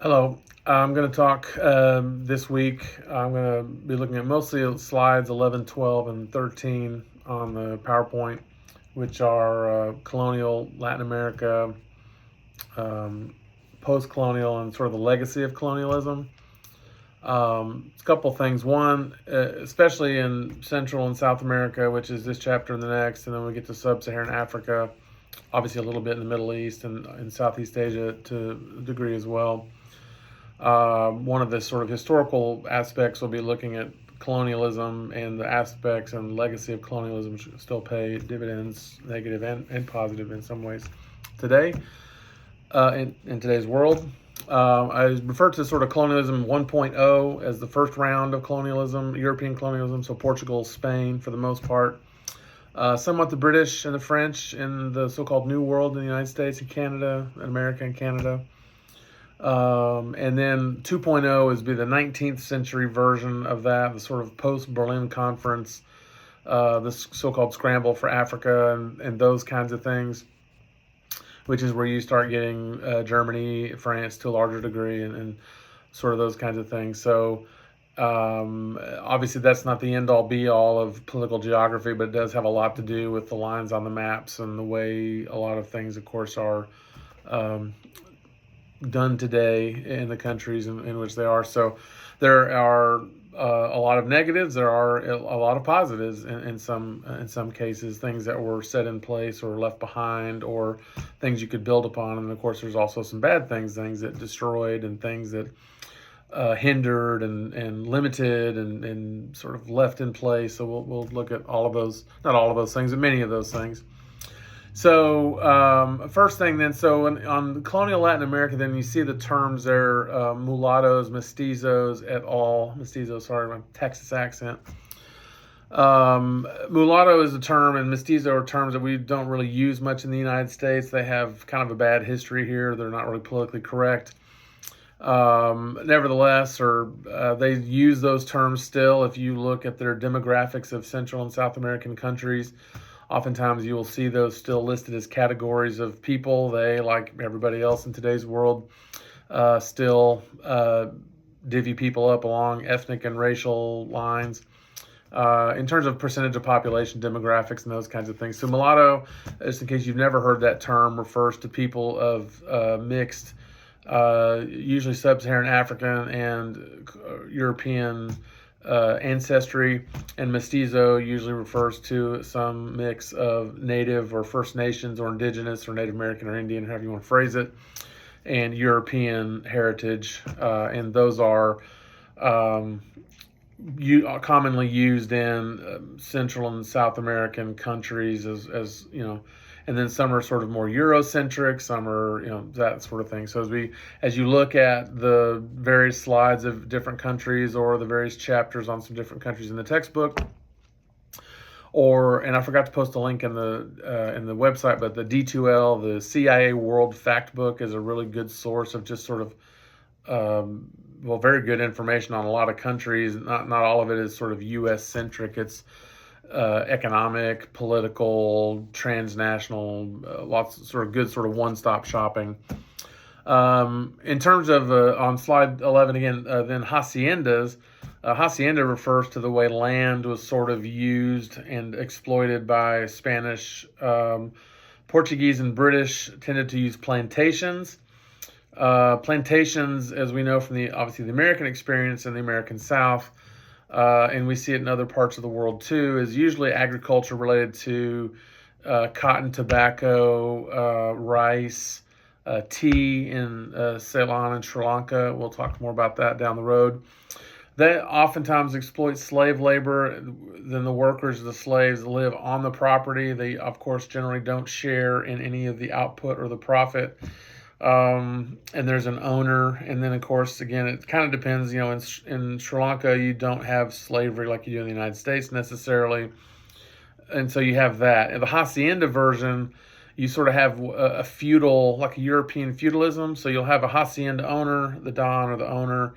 Hello. I'm going to talk this week. I'm going to be looking at mostly slides 11, 12, and 13 on the PowerPoint, which are colonial Latin America, um, post colonial, and sort of the legacy of colonialism. A couple things. One, especially in Central and South America, which is this chapter and the next, and then we get to Sub Saharan Africa, obviously a little bit in the Middle East and in Southeast Asia to a degree as well. One of the sort of historical aspects will be looking at colonialism and the aspects and legacy of colonialism, which still pay dividends, negative and positive in some ways today, in today's world. I refer to sort of colonialism 1.0 as the first round of colonialism, European colonialism, so Portugal, Spain for the most part. Somewhat the British and the French in the so-called New World in the United States and Canada, and America and Canada. And then 2.0 is be the 19th century version of that, the sort of post-Berlin Conference, the so-called scramble for Africa and those kinds of things, which is where you start getting Germany, France to a larger degree, and sort of those kinds of things. So obviously that's not the end all be all of political geography, but it does have a lot to do with the lines on the maps and the way a lot of things, of course, are um, done today in the countries in which they are. So there are a lot of negatives. There are a lot of positives in some cases, things that were set in place or left behind, or things you could build upon. And of course, there's also some bad things, things that destroyed and things that hindered and limited and sort of left in place. So we'll look at all of those, not all of those things, but many of those things. So first thing then, so on colonial Latin America, then you see the terms there, mulattoes, mestizos et al. Mestizo, sorry, my Texas accent. Mulatto is a term, and mestizo are terms that we don't really use much in the United States. They have kind of a bad history here. They're not really politically correct. Nevertheless, or they use those terms still. If you look at their demographics of Central and South American countries, oftentimes you will see those still listed as categories of people. They, like everybody else in today's world, still divvy people up along ethnic and racial lines. In terms of percentage of population, demographics, and those kinds of things. So mulatto, just in case you've never heard that term, refers to people of mixed, usually sub-Saharan African and European ancestry, and mestizo usually refers to some mix of Native or First Nations or Indigenous or Native American or Indian, however you want to phrase it, and European heritage, and those are commonly used in Central and South American countries as you know, and then some are sort of more Eurocentric, some are, that sort of thing. So as you look at the various slides of different countries or the various chapters on some different countries in the textbook, and I forgot to post a link in the website, but the D2L, the CIA World Factbook, is a really good source of just sort of very good information on a lot of countries. Not all of it is sort of U.S. centric. It's economic, political, transnational, lots of sort of good sort of one-stop shopping. In terms of on slide 11 again, then haciendas. Hacienda refers to the way land was sort of used and exploited by Spanish, Portuguese, and British tended to use plantations. Plantations, as we know from obviously the American experience in the American South, and we see it in other parts of the world too, is usually agriculture related to cotton, tobacco, rice, tea in Ceylon and Sri Lanka. We'll talk more about that down the road. They oftentimes exploit slave labor. Then the workers, the slaves, live on the property. They, of course, generally don't share in any of the output or the profit. And there's an owner, and then of course, again, it kind of depends. In Sri Lanka, you don't have slavery like you do in the United States necessarily, and so you have that. In the hacienda version, you sort of have a feudal, like a European feudalism. So you'll have a hacienda owner, the don or the owner.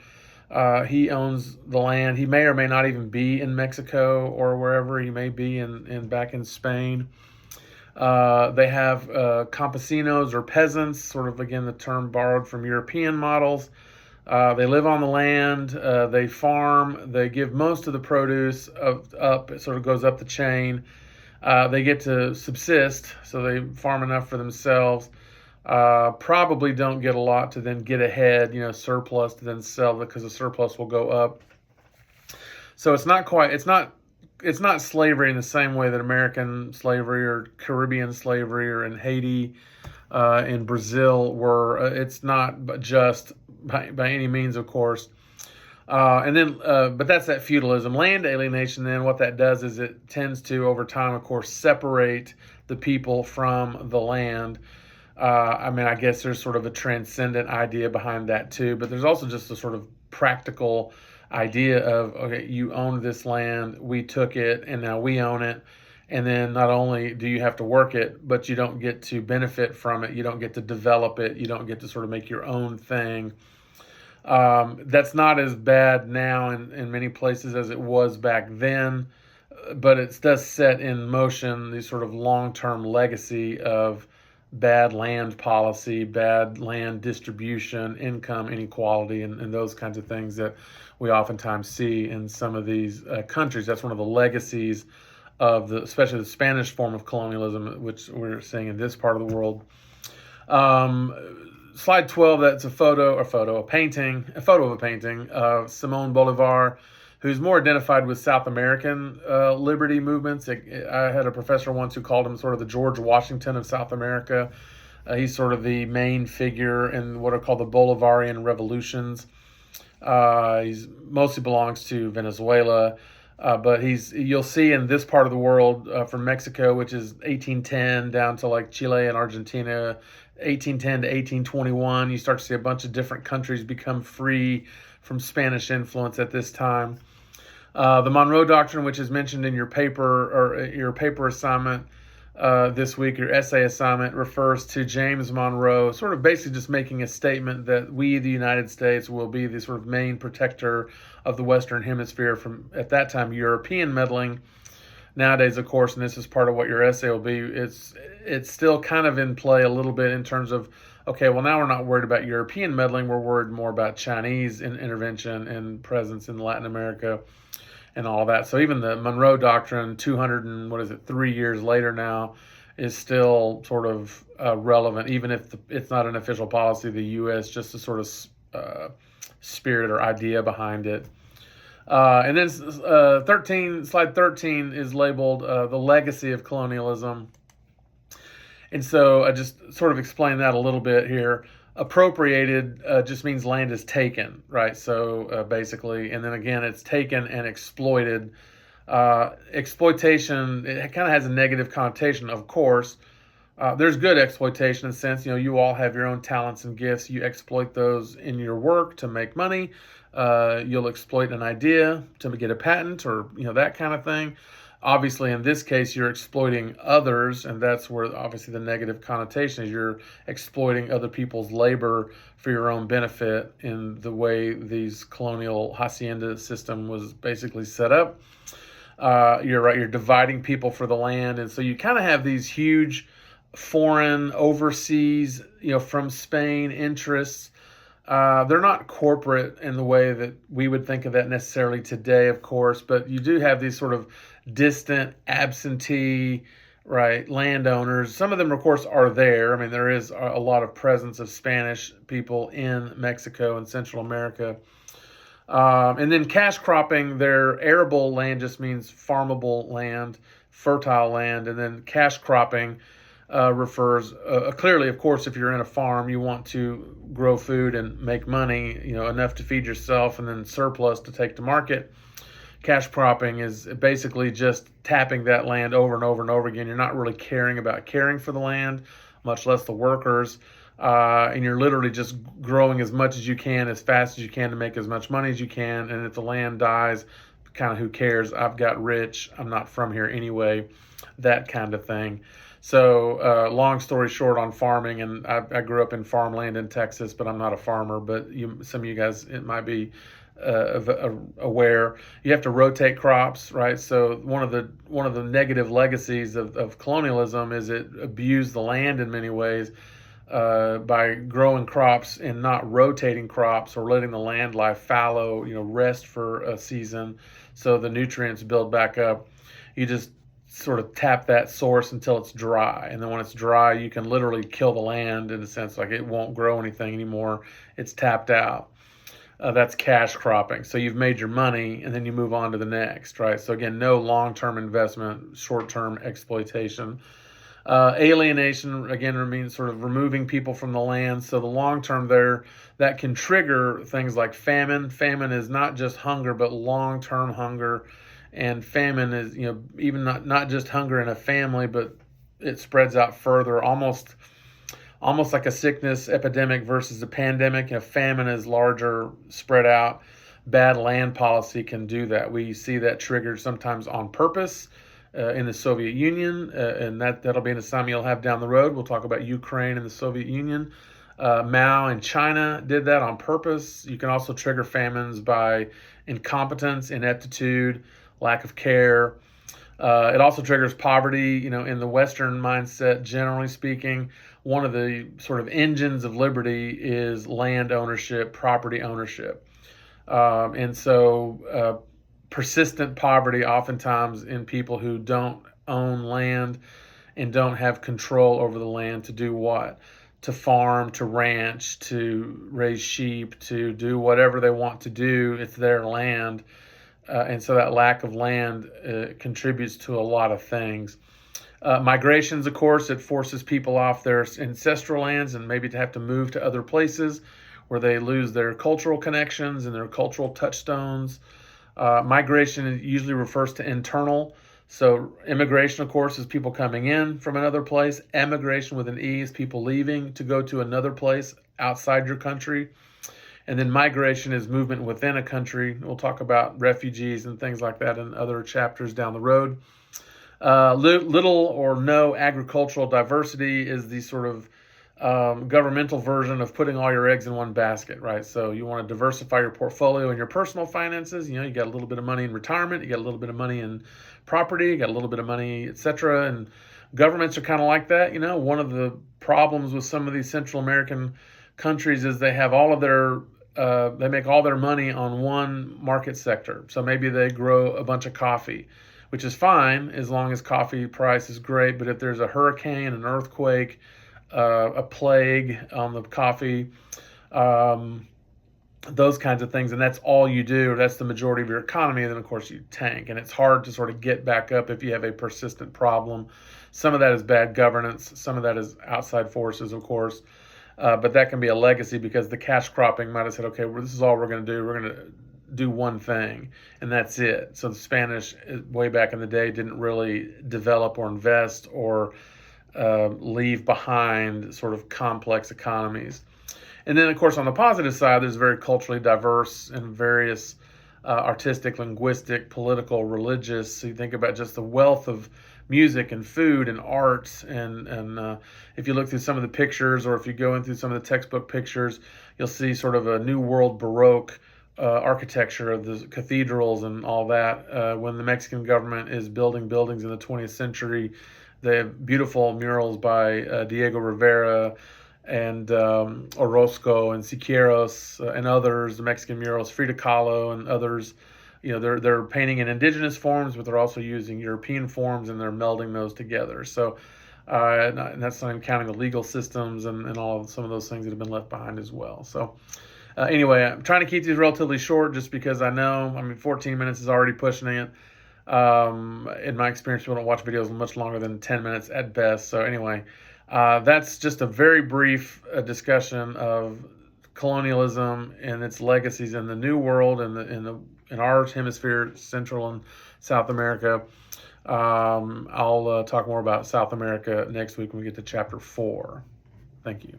He owns the land. He may or may not even be in Mexico or wherever. He may be in back in Spain. They have campesinos or peasants, sort of, again, the term borrowed from European models. They live on the land. They farm. They give most of the produce up. It sort of goes up the chain. They get to subsist, so they farm enough for themselves. Probably don't get a lot to then get ahead, surplus to then sell, because the surplus will go up. So it's not slavery in the same way that American slavery or Caribbean slavery or in Haiti, in Brazil were. It's not just by any means, of course. But that's that feudalism. Land alienation, then what that does is it tends to, over time, of course, separate the people from the land. I guess there's sort of a transcendent idea behind that too, but there's also just a sort of practical idea of, okay, you own this land, we took it, and now we own it. And then not only do you have to work it, but you don't get to benefit from it. You don't get to develop it. You don't get to sort of make your own thing. That's not as bad now in many places as it was back then, but it does set in motion these sort of long-term legacy of bad land policy, bad land distribution, income inequality, and those kinds of things that we oftentimes see in some of these countries. That's one of the legacies of especially the Spanish form of colonialism, which we're seeing in this part of the world. Slide 12, that's a photo of a painting of Simon Bolivar, who's more identified with South American liberty movements. I had a professor once who called him sort of the George Washington of South America. He's sort of the main figure in what are called the Bolivarian revolutions. He mostly belongs to Venezuela, but you'll see in this part of the world, from Mexico, which is 1810, down to like Chile and Argentina, 1810 to 1821, you start to see a bunch of different countries become free from Spanish influence at this time. The Monroe Doctrine, which is mentioned in your paper or your paper assignment this week, your essay assignment, refers to James Monroe, sort of basically just making a statement that we, the United States, will be the sort of main protector of the Western Hemisphere from, at that time, European meddling. Nowadays, of course, and this is part of what your essay will be, it's still kind of in play a little bit in terms of, okay, well, now we're not worried about European meddling. We're worried more about Chinese intervention and presence in Latin America and all that. So even the Monroe Doctrine, 3 years later now, is still sort of relevant, even if it's not an official policy of the U.S., just a sort of spirit or idea behind it. And then slide 13 is labeled the legacy of colonialism. And so I just sort of explain that a little bit here. Appropriated just means land is taken, right? So basically, and then again, it's taken and exploited. Exploitation, it kind of has a negative connotation, of course. There's good exploitation in the sense, you all have your own talents and gifts. You exploit those in your work to make money. You'll exploit an idea to get a patent or, that kind of thing. Obviously, in this case, you're exploiting others, and that's where obviously the negative connotation is. You're exploiting other people's labor for your own benefit in the way these colonial hacienda system was basically set up. You're right, you're dividing people for the land, and so you kind of have these huge foreign, overseas, from Spain interests. They're not corporate in the way that we would think of that necessarily today, of course, but you do have these sort of distant, absentee, right, landowners. Some of them, of course, are there. I mean, there is a lot of presence of Spanish people in Mexico and Central America. And then cash cropping, their arable land just means farmable land, fertile land, and then cash cropping refers clearly, of course, if you're in a farm, you want to grow food and make money, enough to feed yourself and then surplus to take to market. Cash cropping is basically just tapping that land over and over and over again. You're not really caring about caring for the land, much less the workers. And you're literally just growing as much as you can, as fast as you can to make as much money as you can. And if the land dies, kind of who cares? I've got rich. I'm not from here anyway, that kind of thing. So long story short on farming, and I grew up in farmland in Texas, but I'm not a farmer, but some of you guys, it might be aware, you have to rotate crops, right? So one of the negative legacies of colonialism is it abused the land in many ways. by growing crops and not rotating crops or letting the land lie fallow, rest for a season so the nutrients build back up. You just sort of tap that source until it's dry. And then when it's dry, you can literally kill the land in a sense, like it won't grow anything anymore. It's tapped out. That's cash cropping. So you've made your money and then you move on to the next, right? So again, no long-term investment, short-term exploitation. Alienation, again, means sort of removing people from the land. So the long term there, that can trigger things like famine. Famine is not just hunger, but long-term hunger. And famine is, even not just hunger in a family, but it spreads out further, almost like a sickness epidemic versus a pandemic. Famine is larger, spread out. Bad land policy can do that. We see that triggered sometimes on purpose in the Soviet Union, and that'll be an assignment you'll have down the road. We'll talk about Ukraine and the Soviet Union. Mao and China did that on purpose. You can also trigger famines by incompetence, ineptitude, lack of care. It also triggers poverty. In the Western mindset, generally speaking, one of the sort of engines of liberty is land ownership, property ownership. And so persistent poverty oftentimes in people who don't own land and don't have control over the land to do what? To farm, to ranch, to raise sheep, to do whatever they want to do. It's their land. And so that lack of land contributes to a lot of things. Migrations, of course, it forces people off their ancestral lands and maybe to have to move to other places where they lose their cultural connections and their cultural touchstones. Migration usually refers to internal. So immigration, of course, is people coming in from another place. Emigration with an E is people leaving to go to another place outside your country. And then migration is movement within a country. We'll talk about refugees and things like that in other chapters down the road. Little or no agricultural diversity is the sort of governmental version of putting all your eggs in one basket, right? So you want to diversify your portfolio and your personal finances. You got a little bit of money in retirement, you got a little bit of money in property, you got a little bit of money, etc. And governments are kind of like that. One of the problems with some of these Central American countries is they have they make all their money on one market sector. So maybe they grow a bunch of coffee, which is fine as long as coffee price is great. But if there's a hurricane, an earthquake, a plague on the coffee, those kinds of things, and that's all you do, or that's the majority of your economy, then of course you tank. And it's hard to sort of get back up if you have a persistent problem. Some of that is bad governance. Some of that is outside forces, of course. But that can be a legacy because the cash cropping might have said, okay, well, this is all we're going to do. We're going to do one thing, and that's it. So the Spanish, way back in the day, didn't really develop or invest or leave behind sort of complex economies. And then, of course, on the positive side, there's very culturally diverse and various artistic, linguistic, political, religious. So you think about just the wealth of music and food and art. And if you look through some of the pictures, or if you go in through some of the textbook pictures, you'll see sort of a New World Baroque architecture of the cathedrals and all that. When the Mexican government is building buildings in the 20th century, they have beautiful murals by Diego Rivera and Orozco and Siqueiros and others, the Mexican murals, Frida Kahlo and others. They're painting in indigenous forms, but they're also using European forms, and they're melding those together. So, and that's not even counting the legal systems and some of those things that have been left behind as well. So, anyway, I'm trying to keep these relatively short just because I know, 14 minutes is already pushing it. In my experience, people don't watch videos much longer than 10 minutes at best. So anyway, that's just a very brief discussion of colonialism and its legacies in the New World and in our hemisphere, Central and South America. I'll talk more about South America next week when we get to chapter 4. Thank you.